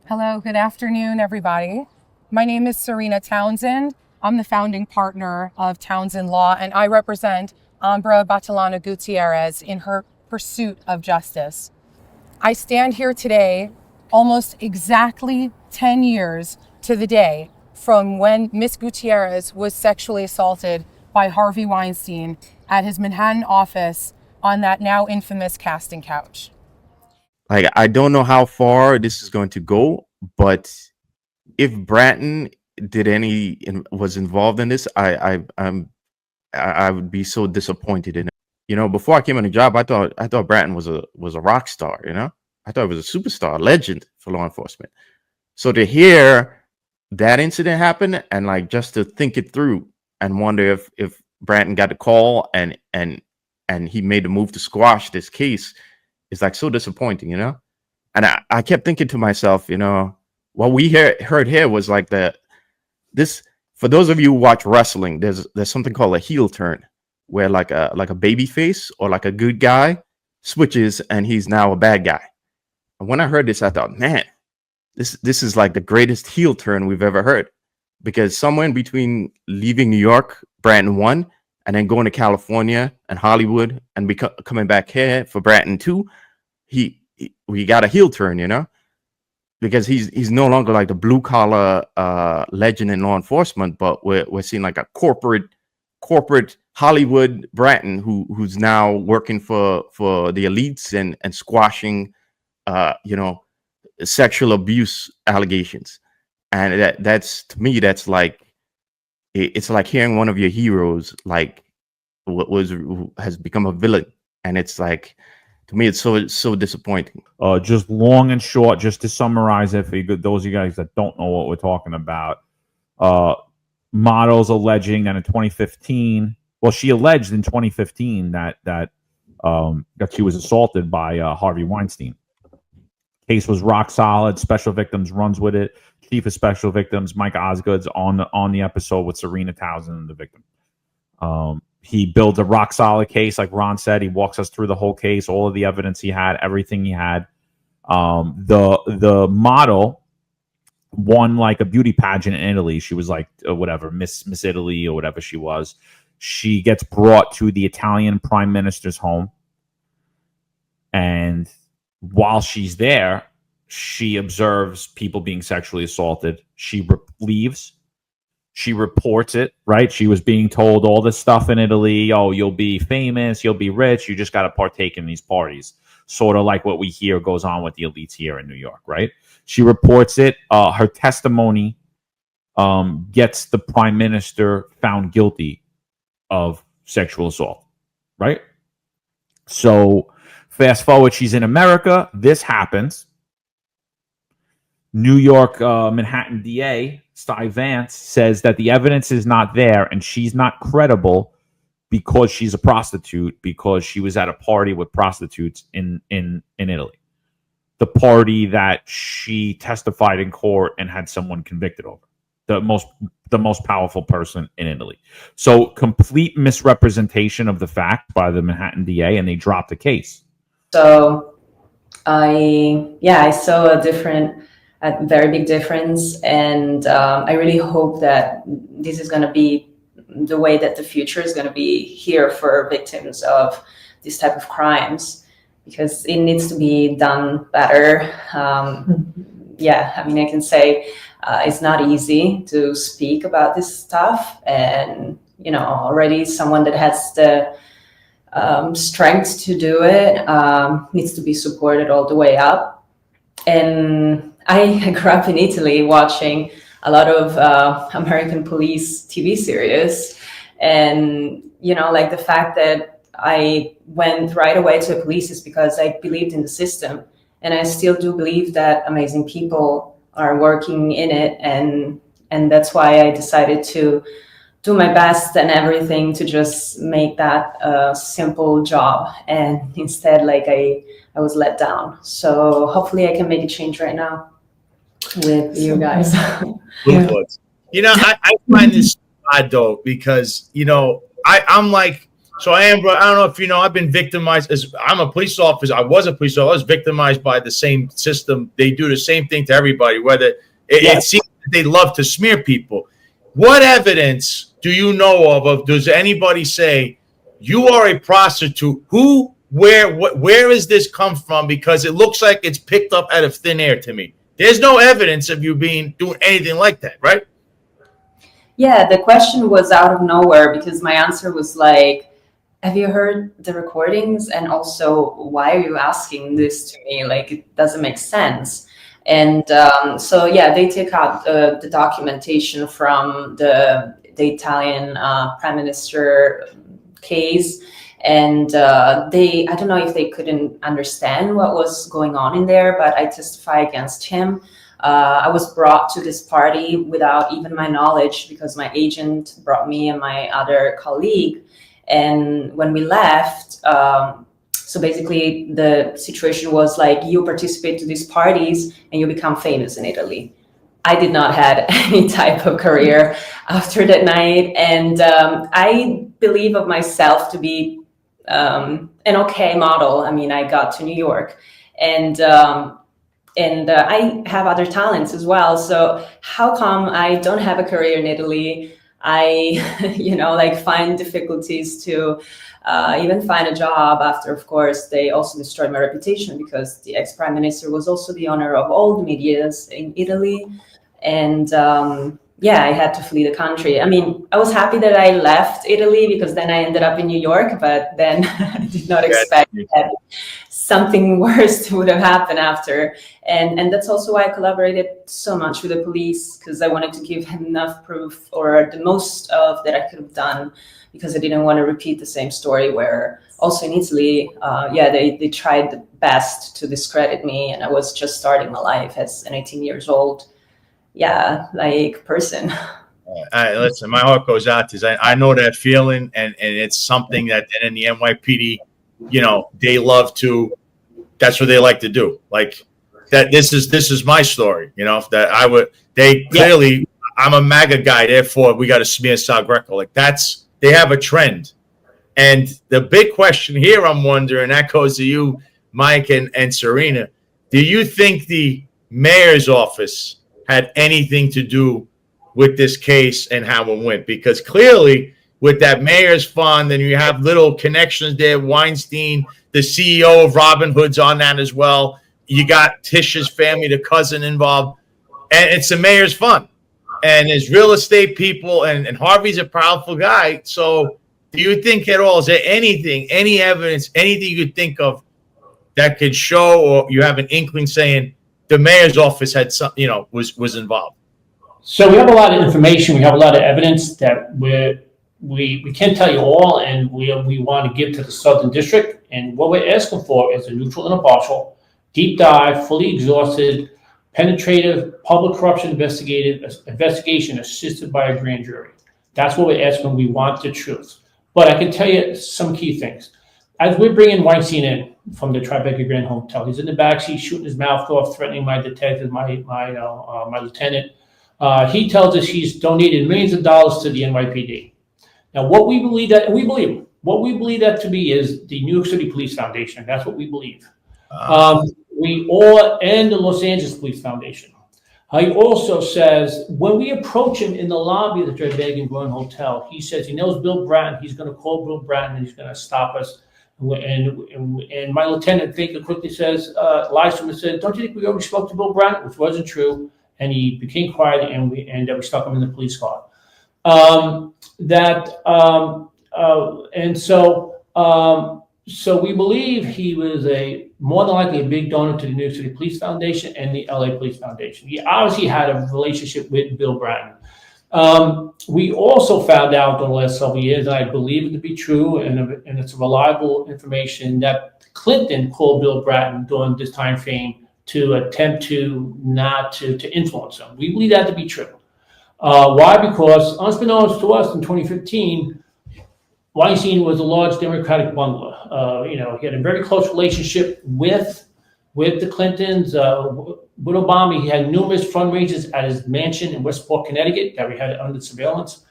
Hello, good afternoon, everybody. My name is Sarena Townsend. I'm the founding partner of Townsend Law, and I represent Ambra Gutierrez in her pursuit of justice. I stand here today almost exactly 10 years to the day from when Miss Gutierrez was sexually assaulted by Harvey Weinstein at his Manhattan office on that now infamous casting couch. Like, I don't know how far this is going to go, but if Bratton was involved in this, I would be so disappointed in it. You know, before I came on the job, I thought Bratton was a rock star. You know, I thought he was a superstar, a legend for law enforcement. So to hear that incident happen and like just to think it through and wonder if Bratton got the call and he made the move to squash this case is like so disappointing, you know. And I kept thinking to myself, you know, what we heard here was like this. For those of you who watch wrestling, there's something called a heel turn, where like a baby face or like a good guy switches and he's now a bad guy. And when I heard this, I thought, man, this is like the greatest heel turn we've ever heard, because somewhere in between leaving New York, Bratton won, and then going to California and Hollywood and coming back here for Bratton 2, we got a heel turn, you know, because he's no longer like the blue collar legend in law enforcement, but we're seeing like a corporate Hollywood Bratton who's now working for the elites and squashing sexual abuse allegations. And that's to me, that's like, it's like hearing one of your heroes like has become a villain, and it's like, to me, it's so disappointing. Just long and short, just to summarize it for those of you guys that don't know what we're talking about. Models alleging that in 2015, well, she alleged in 2015 that she was assaulted by Harvey Weinstein. Case was rock solid. Special Victims runs with it. Chief of Special Victims, Mike Osgood's on the episode with Sarena Townsend, the victim. He builds a rock solid case, like Ron said. He walks us through the whole case, all of the evidence he had, everything he had. The model won like a beauty pageant in Italy. She was like whatever, Miss Italy or whatever she was. She gets brought to the Italian Prime Minister's home, and while she's there, she observes people being sexually assaulted. She leaves. She reports it, right? She was being told all this stuff in Italy. Oh, you'll be famous. You'll be rich. You just got to partake in these parties. Sort of like what we hear goes on with the elites here in New York, right? She reports it. Her testimony gets the prime minister found guilty of sexual assault, right? So fast forward, she's in America. This happens. New York Manhattan DA Cy Vance says that the evidence is not there and she's not credible because she's a prostitute, because she was at a party with prostitutes in Italy. The party that she testified in court and had someone convicted over. The most powerful person in Italy. So complete misrepresentation of the fact by the Manhattan DA, and they dropped the case. So I saw a very big difference, and I really hope that this is going to be the way that the future is going to be here for victims of this type of crimes, because it needs to be done better. I mean, I can say it's not easy to speak about this stuff, and already someone that has the strength to do it needs to be supported all the way up. And I grew up in Italy watching a lot of American police TV series, and like the fact that I went right away to the police is because I believed in the system, and I still do believe that amazing people are working in it, and that's why I decided to do my best and everything to just make that a simple job, and instead I was let down. So hopefully I can make a change right now with you guys. I find this odd though, because I'm like So, Ambra, I don't know if you know, I've been victimized. I'm a police officer. I was a police officer. I was victimized by the same system. They do the same thing to everybody, whether it seems that they love to smear people. What evidence do you know of does anybody say you are a prostitute? Who, where is this come from? Because it looks like it's picked up out of thin air to me. There's no evidence of you doing anything like that, right? Yeah, the question was out of nowhere because my answer was like, have you heard the recordings? And also, why are you asking this to me? Like, it doesn't make sense. And so, yeah, they take out the documentation from the Italian prime minister case. And I don't know if they couldn't understand what was going on in there, but I testify against him. I was brought to this party without even my knowledge because my agent brought me and my other colleague. And when we left, so basically the situation was like, you participate to these parties and you become famous in Italy. I did not have any type of career after that night. And I believe of myself to be an okay model. I mean, I got to New York and I have other talents as well. So how come I don't have a career in Italy? I, find difficulties to even find a job after, of course, they also destroyed my reputation because the ex-prime minister was also the owner of all the medias in Italy. And I had to flee the country. I mean, I was happy that I left Italy because then I ended up in New York, but then I did not expect that something worse would have happened after. And that's also why I collaborated so much with the police, because I wanted to give him enough proof or the most of that I could have done, because I didn't want to repeat the same story where also in Italy, they tried the best to discredit me. And I was just starting my life as an 18 years old. Person. Listen, my heart goes out to you. I know that feeling, and it's something that in the NYPD, they love to. That's what they like to do. Like that. This is my story. That I would. They clearly. I'm a MAGA guy, therefore we got to smear Sal Greco. Like they have a trend, and the big question here, I'm wondering, that goes to you, Mike and Sarena. Do you think the mayor's office had anything to do with this case and how it went? Because clearly with that mayor's fund, and you have little connections there, Weinstein, the CEO of Robin Hood's on that as well. You got Tish's family, the cousin involved, and it's the mayor's fund. And there's real estate people, and Harvey's a powerful guy. So do you think at all, is there anything, any evidence, anything you could think of that could show, or you have an inkling saying the mayor's office had some, was involved? So we have a lot of information. We have a lot of evidence that we can't tell you all, and we want to give to the Southern District. And what we're asking for is a neutral and impartial, deep dive, fully exhausted, penetrative, public corruption investigation assisted by a grand jury. That's what we're asking. We want the truth. But I can tell you some key things. As we're bringing Weinstein in from the Tribeca Grand Hotel, he's in the backseat shooting his mouth off, threatening my detective, my lieutenant. He tells us he's donated millions of dollars to the NYPD. Now, what we believe that to be is the New York City Police Foundation. That's what we believe. And the Los Angeles Police Foundation. He also says when we approach him in the lobby of the Tribeca Grand Hotel, he says he knows Bill Bratton. He's going to call Bill Bratton and he's going to stop us. And my lieutenant Baker quickly says, lies to him and said, "Don't you think we already spoke to Bill Bratton?" Which wasn't true. And he became quiet, and we stuck him in the police car. So we believe he was more than likely a big donor to the New York City Police Foundation and the LA Police Foundation. He obviously had a relationship with Bill Bratton. We also found out in the last several years, and I believe it to be true, and it's reliable information, that Clinton called Bill Bratton during this time frame to attempt to influence him. We believe that to be true. Why? Because unbeknownst to us in 2015, Weinstein was a large Democratic bungler. He had a very close relationship with the Clintons. With Obama, he had numerous fundraisers at his mansion in Westport, Connecticut that we had under surveillance.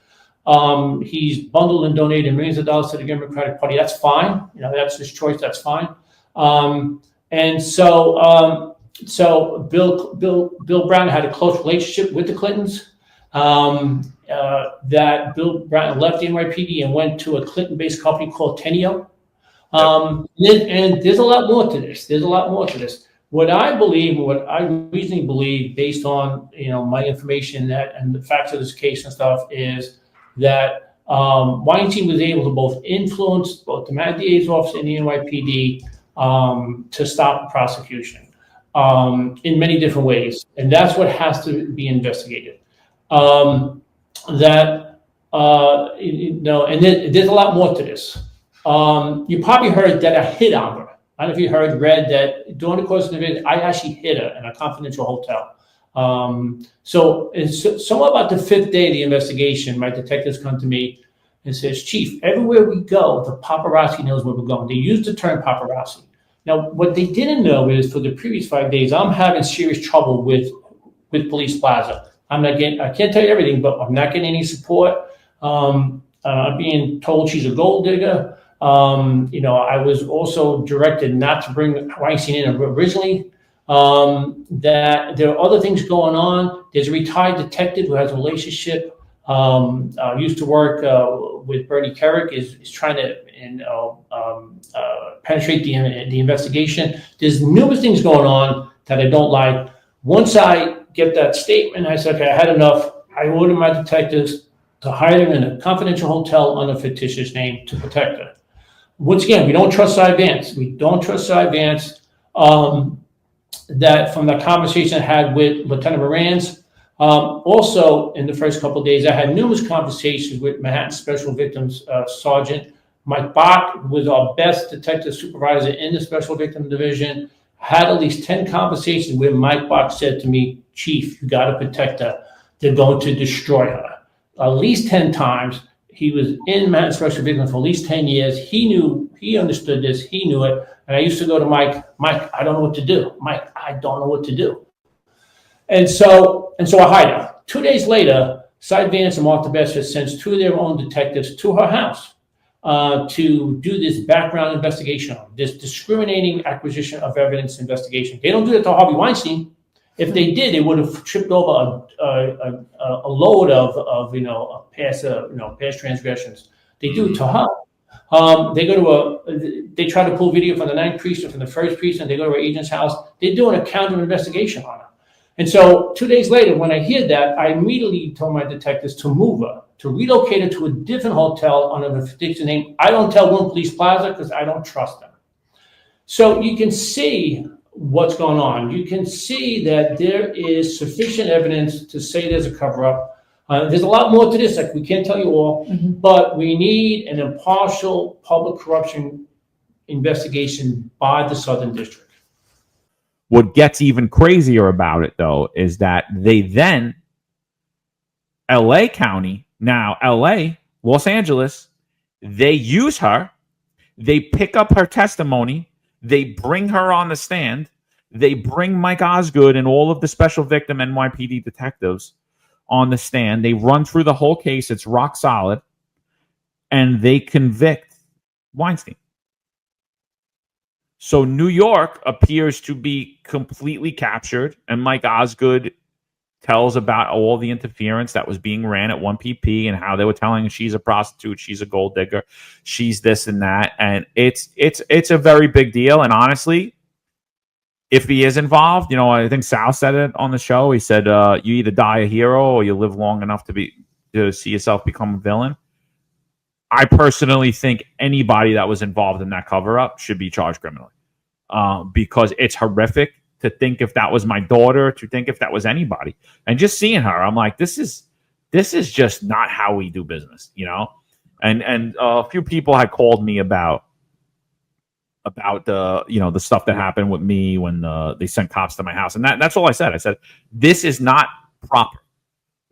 He's bundled and donated millions of dollars to the Democratic Party. That's fine. That's his choice. That's fine. And so Bill Bratton had a close relationship with the Clintons. That Bill Bratton left the NYPD and went to a Clinton-based company called Teneo. And there's a lot more to this. What I believe, what I reasonably believe, based on my information and the facts of this case and stuff, is that Weinstein was able to both influence both the Matt DA's office and the NYPD to stop the prosecution in many different ways, and that's what has to be investigated. And there's a lot more to this. You probably heard that I hit Ambra. I don't know if you read that during the course of the visit, I actually hit her in a confidential hotel. So it's somewhat about the fifth day of the investigation, my detectives come to me and says, Chief, everywhere we go, the paparazzi knows where we're going. They use the term paparazzi. Now, what they didn't know is for the previous 5 days, I'm having serious trouble with Police Plaza. I can't tell you everything, but I'm not getting any support. I'm being told she's a gold digger. I was also directed not to bring Weinstein in originally. That there are other things going on. There's a retired detective who has a relationship, used to work with Bernie Kerik, is trying to penetrate the investigation. There's numerous things going on that I don't like. Once I get that statement, I said, okay, I had enough. I ordered my detectives to hide him in a confidential hotel under a fictitious name to protect her. Once again, we don't trust Cy Vance. That from the conversation I had with Lieutenant Morans. Also, in the first couple of days, I had numerous conversations with Manhattan Special Victims Sergeant Mike Bach, was our best detective supervisor in the Special Victim Division. Had at least 10 conversations where Mike Bach said to me, Chief, you got to protect her. They're going to destroy her. At least 10 times. He was in Manhattan Special Victims for at least 10 years. He understood this. He knew it. And I used to go to Mike, I don't know what to do. Mike, I don't know what to do. And so I hired her. 2 days later, Cy Vance and Mark DeBessa sends two of their own detectives to her house to do this background investigation, this discriminating acquisition of evidence investigation. They don't do that to Harvey Weinstein. If they did, they would have tripped over a load of past transgressions. They do it to her. They try to pull video from the 9th precinct, from the 1st precinct. They go to her agent's house. They do a counter investigation on her. And so 2 days later, when I hear that, I immediately told my detectives to move her, to relocate her to a different hotel under the fictitious name. I don't tell One Police Plaza because I don't trust them. So you can see what's going on. You can see that there is sufficient evidence to say there's a cover-up. There's a lot more to this. We can't tell you all, but we need an impartial public corruption investigation by the Southern District. What gets even crazier about it, though, is that they then, LA County, now LA, Los Angeles, they use her, they pick up her testimony, they bring her on the stand, they bring Mike Osgood and all of the special victim NYPD detectives on the stand, they run through the whole case, it's rock solid, and they convict Weinstein. So New York appears to be completely captured, and Mike Osgood tells about all the interference that was being ran at 1PP and how they were telling her she's a prostitute, she's a gold digger, she's this and that, and it's a very big deal. And honestly, if he is involved, I think Sal said it on the show. He said, "You either die a hero or you live long enough to see yourself become a villain." I personally think anybody that was involved in that cover-up should be charged criminally, because it's horrific to think if that was my daughter, to think if that was anybody. And just seeing her, I'm like, this is just not how we do business, And a few people had called me about the the stuff that happened with me when they sent cops to my house, and that's all I said. I said, this is not proper.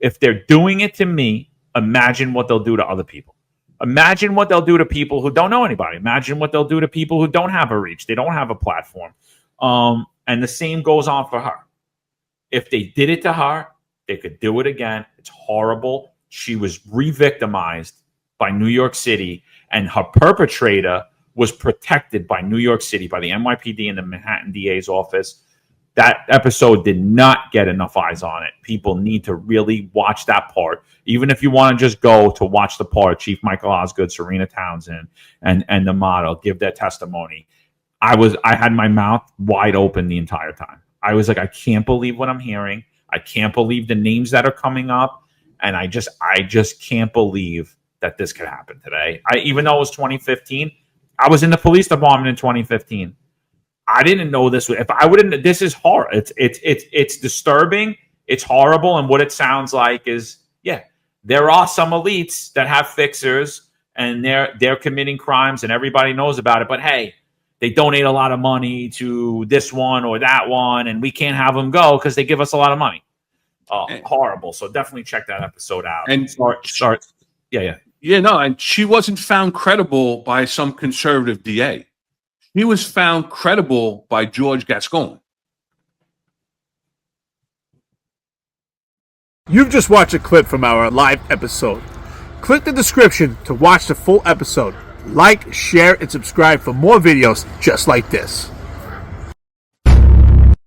If they're doing it to me, imagine what they'll do to other people. Imagine what they'll do to people who don't know anybody. Imagine what they'll do to people who don't have a reach. They don't have a platform. And the same goes on for her. If they did it to her, they could do it again. It's horrible. she was re-victimized by New York City, and her perpetrator was protected by New York City, by the NYPD and the Manhattan DA's office. That episode did not get enough eyes on it. People need to really watch that part. Even if you want to just go to watch the part, Chief Michael Osgood, Sarena Townsend, and the model give their testimony. I had my mouth wide open the entire time. I was like, I can't believe what I'm hearing. I can't believe the names that are coming up. And I just can't believe that this could happen today. Even though it was 2015, I was in the police department in 2015. I didn't know this. If I wouldn't, this is horrible. It's disturbing. It's horrible. And what it sounds like is, there are some elites that have fixers and they're committing crimes and everybody knows about it. But hey, they donate a lot of money to this one or that one, and we can't have them go because they give us a lot of money. Horrible. So definitely check that episode out. And start. Yeah. Yeah, no, and she wasn't found credible by some conservative DA. He was found credible by George Gascon. You've just watched a clip from our live episode. Click the description to watch the full episode. Like, share, and subscribe for more videos just like this.